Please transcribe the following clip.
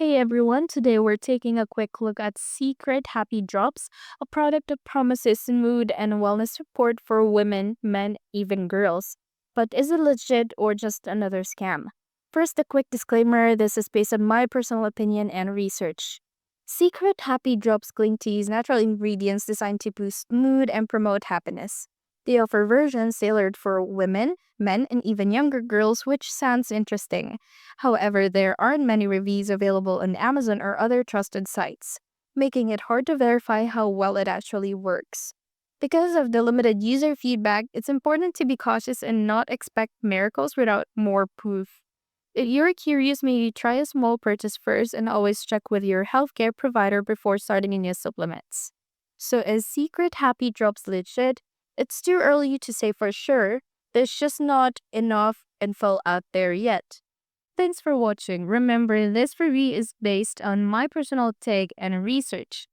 Hey everyone, today we're taking a quick look at Secret Happy Drops, a product that promises mood and wellness support for women, men, even girls. But is it legit or just another scam? First, a quick disclaimer, this is based on my personal opinion and research. Secret Happy Drops green tea is natural ingredients designed to boost mood and promote happiness. They offer versions tailored for women, men, and even younger girls, which sounds interesting. However, there aren't many reviews available on Amazon or other trusted sites, making it hard to verify how well it actually works. Because of the limited user feedback, it's important to be cautious and not expect miracles without more proof. If you're curious, maybe try a small purchase first and always check with your healthcare provider before starting new supplements. So, is Secret Happy Drops legit? It's too early to say for sure. There's just not enough info out there yet. Thanks for watching. Remember, this review is based on my personal take and research.